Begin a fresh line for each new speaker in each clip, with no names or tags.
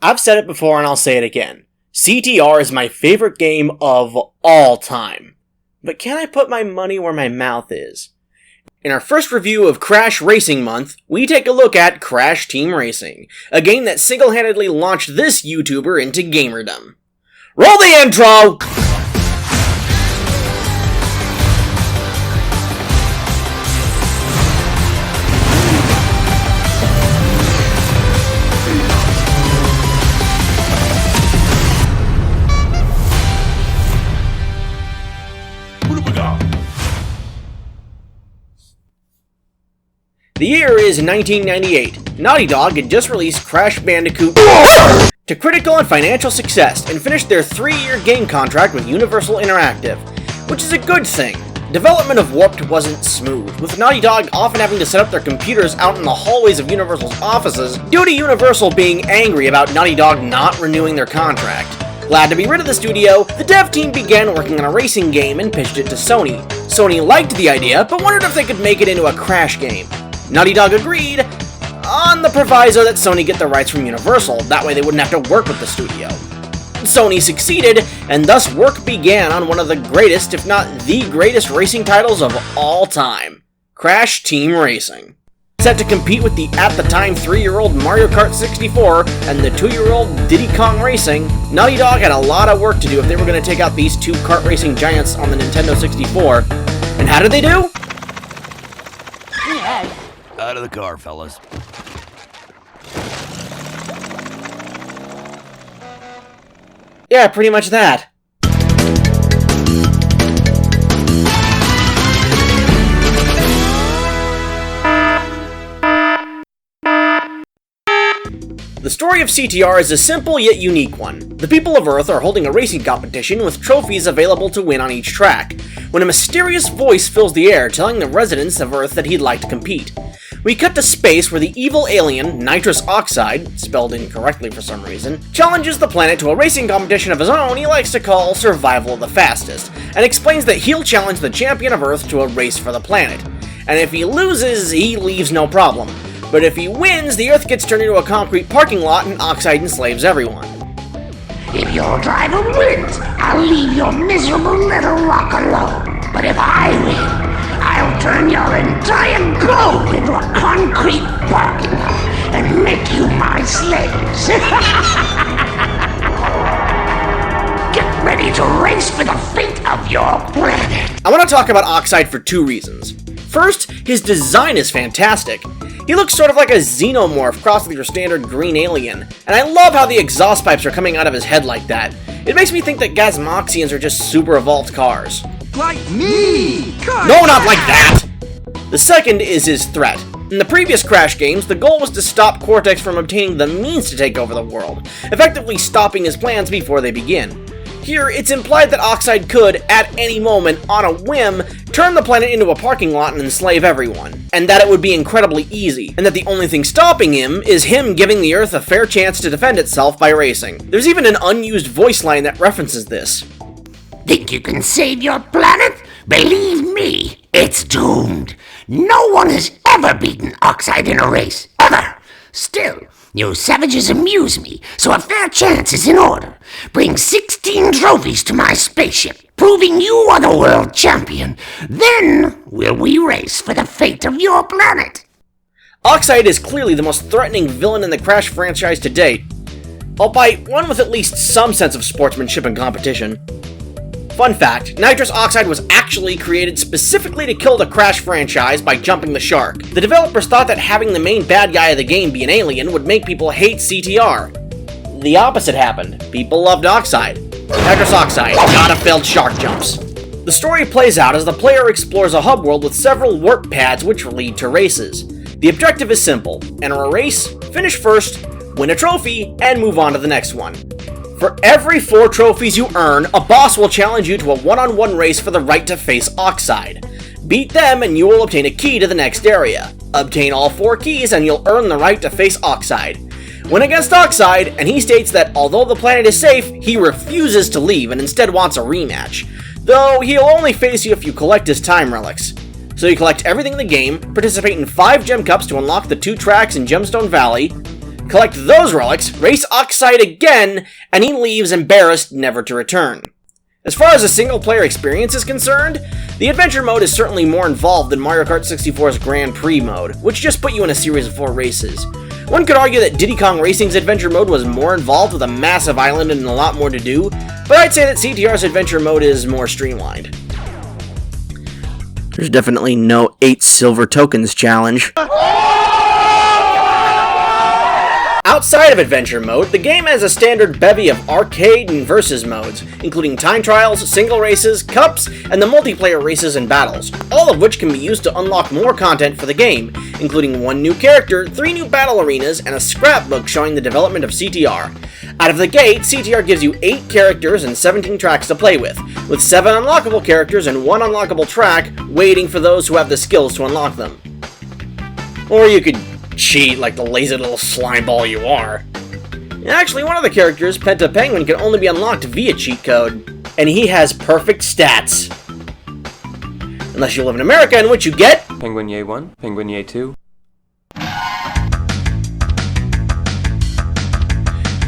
I've said it before and I'll say it again. CTR is my favorite game of all time. But can I put my money where my mouth is? In our first review of Crash Racing Month, we take a look at Crash Team Racing, a game that single-handedly launched this YouTuber into gamerdom. Roll the intro! The year is 1998. Naughty Dog had just released Crash Bandicoot to critical and financial success and finished their 3-year game contract with Universal Interactive, which is a good thing. Development of Warped wasn't smooth, with Naughty Dog often having to set up their computers out in the hallways of Universal's offices due to Universal being angry about Naughty Dog not renewing their contract. Glad to be rid of the studio, the dev team began working on a racing game and pitched it to Sony. Sony liked the idea, but wondered if they could make it into a Crash game. Naughty Dog agreed, on the proviso that Sony get the rights from Universal, that way they wouldn't have to work with the studio. Sony succeeded, and thus work began on one of the greatest, if not the greatest racing titles of all time, Crash Team Racing. Set to compete with the at-the-time 3-year-old Mario Kart 64 and the 2-year-old Diddy Kong Racing, Naughty Dog had a lot of work to do if they were going to take out these two kart racing giants on the Nintendo 64. And how did they do?
Out of the car, fellas.
Yeah, pretty much that. The story of CTR is a simple yet unique one. The people of Earth are holding a racing competition with trophies available to win on each track, when a mysterious voice fills the air telling the residents of Earth that he'd like to compete. We cut to space where the evil alien, Nitrous Oxide, spelled incorrectly for some reason, challenges the planet to a racing competition of his own he likes to call Survival of the Fastest, and explains that he'll challenge the champion of Earth to a race for the planet. And if he loses, he leaves no problem. But if he wins, the Earth gets turned into a concrete parking lot and Oxide enslaves everyone.
If your driver wins, I'll leave your miserable little rock alone. But if I win, I'll turn your entire globe into a concrete parking lot and make you my slaves. Get ready to race for the fate of your planet.
I want to talk about Oxide for two reasons. First, his design is fantastic. He looks sort of like a xenomorph crossed with your standard green alien, and I love how the exhaust pipes are coming out of his head like that. It makes me think that Gazmoxians are just super evolved cars.
Like me!
No, not like that! The second is his threat. In the previous Crash games, the goal was to stop Cortex from obtaining the means to take over the world, effectively stopping his plans before they begin. Here, it's implied that Oxide could, at any moment, on a whim, turn the planet into a parking lot and enslave everyone, and that it would be incredibly easy, and that the only thing stopping him is him giving the Earth a fair chance to defend itself by racing. There's even an unused voice line that references this.
Think you can save your planet? Believe me, it's doomed. No one has ever beaten Oxide in a race, ever. Still, you savages amuse me, so a fair chance is in order. Bring 16 trophies to my spaceship, proving you are the world champion. Then will we race for the fate of your planet.
Oxide is clearly the most threatening villain in the Crash franchise to date, albeit one with at least some sense of sportsmanship and competition. Fun fact, Nitrous Oxide was actually created specifically to kill the Crash franchise by jumping the shark. The developers thought that having the main bad guy of the game be an alien would make people hate CTR. The opposite happened. People loved Oxide. Nitrous Oxide, gotta failed shark jumps. The story plays out as the player explores a hub world with several warp pads which lead to races. The objective is simple: enter a race, finish first, win a trophy, and move on to the next one. For every 4 trophies you earn, a boss will challenge you to a one-on-one race for the right to face Oxide. Beat them and you will obtain a key to the next area. Obtain all 4 keys and you'll earn the right to face Oxide. Win against Oxide, and he states that although the planet is safe, he refuses to leave and instead wants a rematch. Though he'll only face you if you collect his time relics. So you collect everything in the game, participate in 5 gem cups to unlock the 2 tracks in Gemstone Valley, collect those relics, race Oxide again, and he leaves embarrassed never to return. As far as the single-player experience is concerned, the adventure mode is certainly more involved than Mario Kart 64's Grand Prix mode, which just put you in a series of 4 races. One could argue that Diddy Kong Racing's adventure mode was more involved with a massive island and a lot more to do, but I'd say that CTR's adventure mode is more streamlined. There's definitely no 8 silver tokens challenge. Outside of adventure mode, the game has a standard bevy of arcade and versus modes, including time trials, single races, cups, and the multiplayer races and battles, all of which can be used to unlock more content for the game, including 1 new character, 3 new battle arenas, and a scrapbook showing the development of CTR. Out of the gate, CTR gives you 8 characters and 17 tracks to play with 7 unlockable characters and 1 unlockable track, waiting for those who have the skills to unlock them. Or you could cheat like the lazy little slime ball you are. Actually, one of the characters, Penta Penguin, can only be unlocked via cheat code, and he has perfect stats. Unless you live in America, in which you get
Penguin Yay 1, Penguin Yay 2.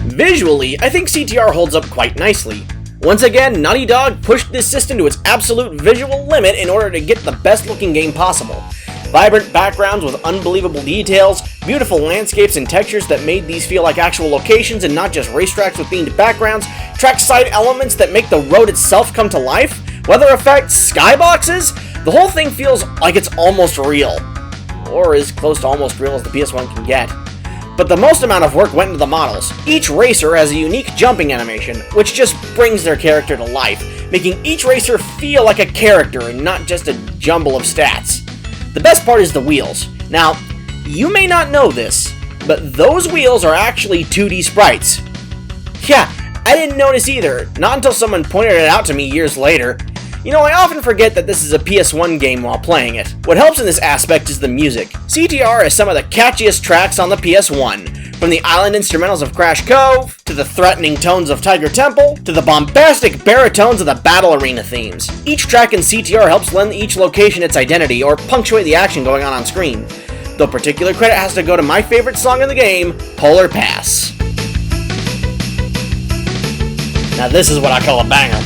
Visually, I think CTR holds up quite nicely. Once again, Naughty Dog pushed this system to its absolute visual limit in order to get the best looking game possible. Vibrant backgrounds with unbelievable details, beautiful landscapes and textures that made these feel like actual locations and not just racetracks with themed backgrounds, trackside elements that make the road itself come to life, weather effects, skyboxes. The whole thing feels like it's almost real. Or as close to almost real as the PS1 can get. But the most amount of work went into the models. Each racer has a unique jumping animation, which just brings their character to life, making each racer feel like a character and not just a jumble of stats. The best part is the wheels. Now, you may not know this, but those wheels are actually 2D sprites. Yeah, I didn't notice either, not until someone pointed it out to me years later. You know, I often forget that this is a PS1 game while playing it. What helps in this aspect is the music. CTR has some of the catchiest tracks on the PS1, from the island instrumentals of Crash Cove, to the threatening tones of Tiger Temple, to the bombastic baritones of the battle arena themes. Each track in CTR helps lend each location its identity, or punctuate the action going on screen. Though particular credit has to go to my favorite song in the game, Polar Pass. Now this is what I call a banger.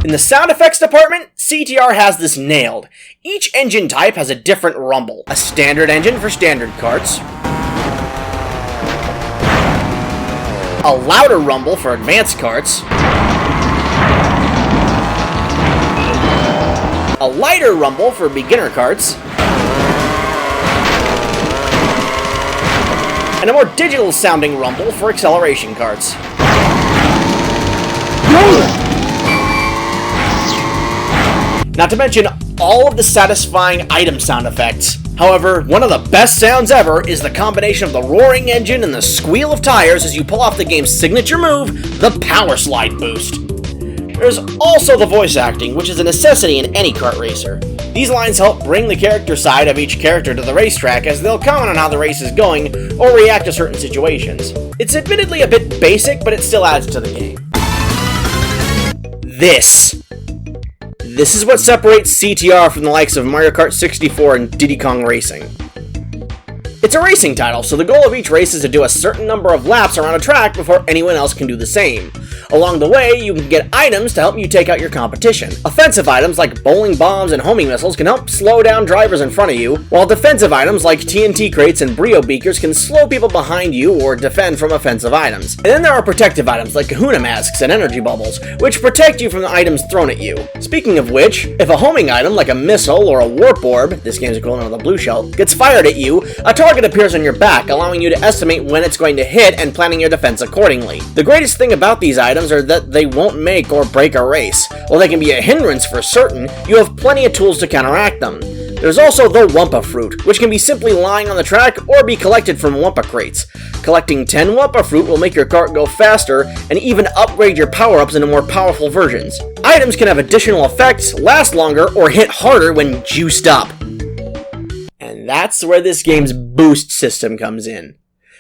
In the sound effects department, CTR has this nailed. Each engine type has a different rumble. A standard engine for standard karts, a louder rumble for advanced karts, a lighter rumble for beginner karts, and a more digital sounding rumble for acceleration karts. Not to mention all of the satisfying item sound effects. However, one of the best sounds ever is the combination of the roaring engine and the squeal of tires as you pull off the game's signature move, the Power Slide Boost. There's also the voice acting, which is a necessity in any kart racer. These lines help bring the character side of each character to the racetrack as they'll comment on how the race is going or react to certain situations. It's admittedly a bit basic, but it still adds to the game. This is what separates CTR from the likes of Mario Kart 64 and Diddy Kong Racing. It's a racing title, so the goal of each race is to do a certain number of laps around a track before anyone else can do the same. Along the way, you can get items to help you take out your competition. Offensive items like bowling bombs and homing missiles can help slow down drivers in front of you, while defensive items like TNT crates and Brio beakers can slow people behind you or defend from offensive items. And then there are protective items like kahuna masks and energy bubbles, which protect you from the items thrown at you. Speaking of which, if a homing item like a missile or a warp orb, this game's equivalent of the blue shell, gets fired at you, a target appears on your back, allowing you to estimate when it's going to hit and planning your defense accordingly. The greatest thing about these items are that they won't make or break a race. While they can be a hindrance for certain, you have plenty of tools to counteract them. There's also the Wumpa Fruit, which can be simply lying on the track or be collected from Wumpa crates. Collecting 10 Wumpa Fruit will make your kart go faster and even upgrade your power-ups into more powerful versions. Items can have additional effects, last longer, or hit harder when juiced up. And that's where this game's boost system comes in.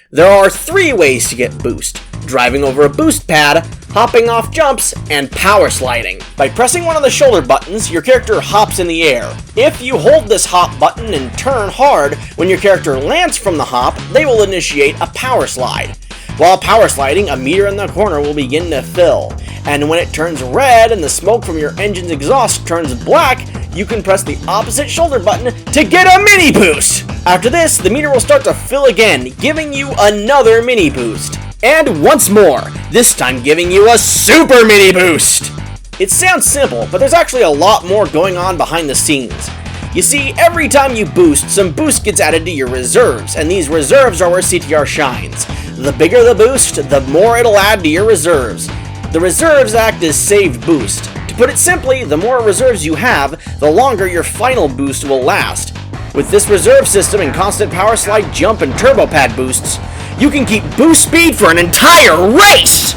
There are 3 ways to get boost: driving over a boost pad, hopping off jumps, and power sliding. By pressing one of the shoulder buttons, your character hops in the air. If you hold this hop button and turn hard, when your character lands from the hop, they will initiate a power slide. While power sliding, a meter in the corner will begin to fill, and when it turns red and the smoke from your engine's exhaust turns black, you can press the opposite shoulder button to get a mini boost! After this, the meter will start to fill again, giving you another mini boost. And once more, this time giving you a super mini boost! It sounds simple, but there's actually a lot more going on behind the scenes. You see, every time you boost, some boost gets added to your reserves, and these reserves are where CTR shines. The bigger the boost, the more it'll add to your reserves. The reserves act as saved boost. To put it simply, the more reserves you have, the longer your final boost will last. With this reserve system and constant power slide, jump, and turbo pad boosts, you can keep boost speed for an entire race!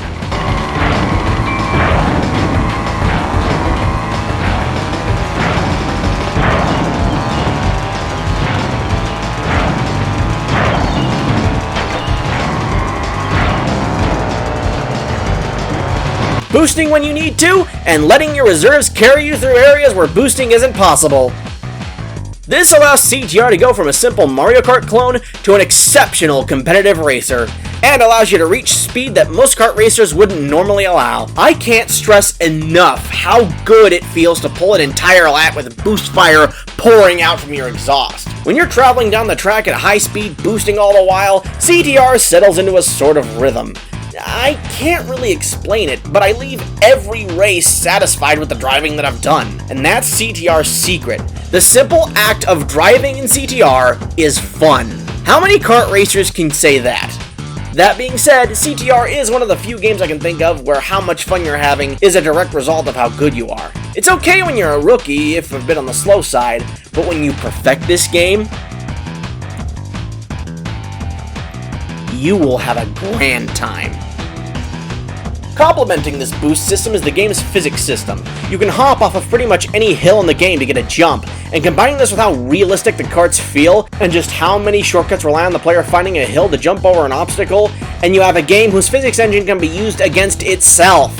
Boosting when you need to, and letting your reserves carry you through areas where boosting isn't possible. This allows CTR to go from a simple Mario Kart clone to an exceptional competitive racer, and allows you to reach speed that most kart racers wouldn't normally allow. I can't stress enough how good it feels to pull an entire lap with boost fire pouring out from your exhaust. When you're traveling down the track at high speed, boosting all the while, CTR settles into a sort of rhythm. I can't really explain it, but I leave every race satisfied with the driving that I've done, and that's CTR's secret. The simple act of driving in CTR is fun. How many kart racers can say that? That being said, CTR is one of the few games I can think of where how much fun you're having is a direct result of how good you are. It's okay when you're a rookie, if a bit on the slow side, but when you perfect this game, you will have a grand time. Complementing this boost system is the game's physics system. You can hop off of pretty much any hill in the game to get a jump, and combining this with how realistic the karts feel, and just how many shortcuts rely on the player finding a hill to jump over an obstacle, and you have a game whose physics engine can be used against itself.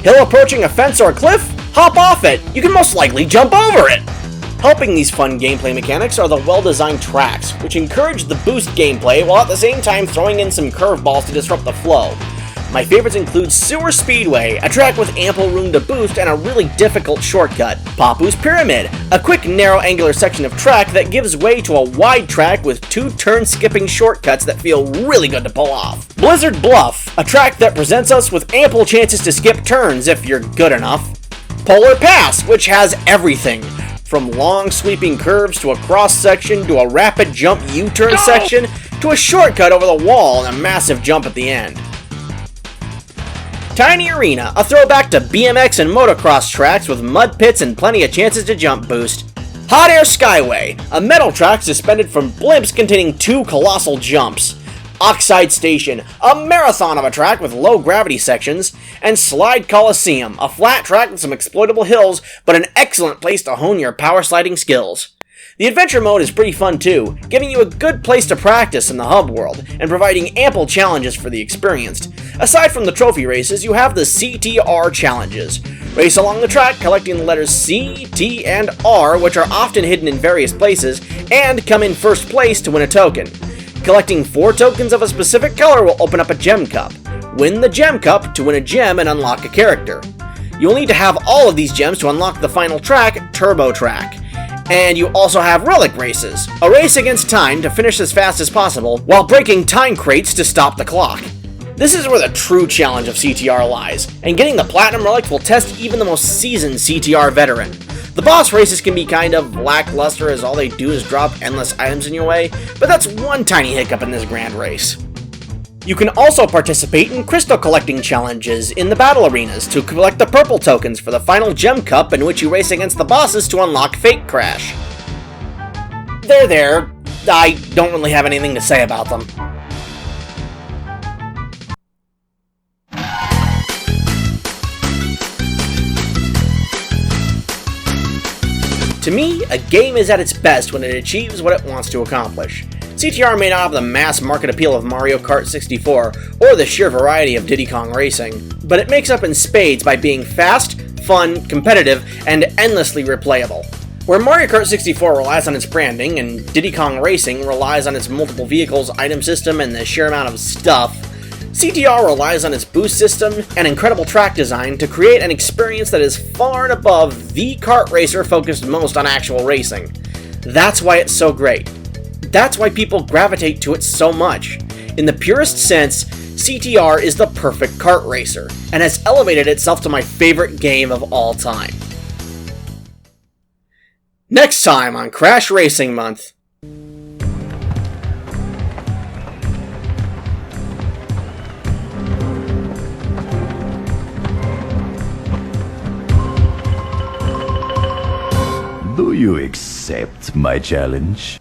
Hill approaching a fence or a cliff? Hop off it! You can most likely jump over it! Helping these fun gameplay mechanics are the well-designed tracks, which encourage the boost gameplay while at the same time throwing in some curveballs to disrupt the flow. My favorites include Sewer Speedway, a track with ample room to boost and a really difficult shortcut. Papu's Pyramid, a quick narrow angular section of track that gives way to a wide track with 2 turn-skipping shortcuts that feel really good to pull off. Blizzard Bluff, a track that presents us with ample chances to skip turns if you're good enough. Polar Pass, which has everything, from long sweeping curves to a cross section to a rapid jump U-turn section to a shortcut over the wall and a massive jump at the end. Tiny Arena, a throwback to BMX and motocross tracks with mud pits and plenty of chances to jump boost. Hot Air Skyway, a metal track suspended from blimps containing 2 colossal jumps. Oxide Station, a marathon of a track with low gravity sections. And Slide Coliseum, a flat track with some exploitable hills, but an excellent place to hone your power sliding skills. The adventure mode is pretty fun too, giving you a good place to practice in the hub world, and providing ample challenges for the experienced. Aside from the trophy races, you have the CTR challenges. Race along the track, collecting the letters C, T, and R, which are often hidden in various places, and come in first place to win a token. Collecting 4 tokens of a specific color will open up a gem cup. Win the gem cup to win a gem and unlock a character. You'll need to have all of these gems to unlock the final track, Turbo Track. And you also have relic races, a race against time to finish as fast as possible while breaking time crates to stop the clock. This is where the true challenge of CTR lies, and getting the platinum relic will test even the most seasoned CTR veteran. The boss races can be kind of lackluster as all they do is drop endless items in your way, but that's one tiny hiccup in this grand race. You can also participate in crystal collecting challenges in the battle arenas to collect the purple tokens for the final gem cup in which you race against the bosses to unlock Fake Crash. They're there. I don't really have anything to say about them. To me, a game is at its best when it achieves what it wants to accomplish. CTR may not have the mass market appeal of Mario Kart 64 or the sheer variety of Diddy Kong Racing, but it makes up in spades by being fast, fun, competitive, and endlessly replayable. Where Mario Kart 64 relies on its branding and Diddy Kong Racing relies on its multiple vehicles, item system, and the sheer amount of stuff, CTR relies on its boost system and incredible track design to create an experience that is far and above the kart racer focused most on actual racing. That's why it's so great. That's why people gravitate to it so much. In the purest sense, CTR is the perfect kart racer, and has elevated itself to my favorite game of all time. Next time on Crash Racing Month.
Do you accept my challenge?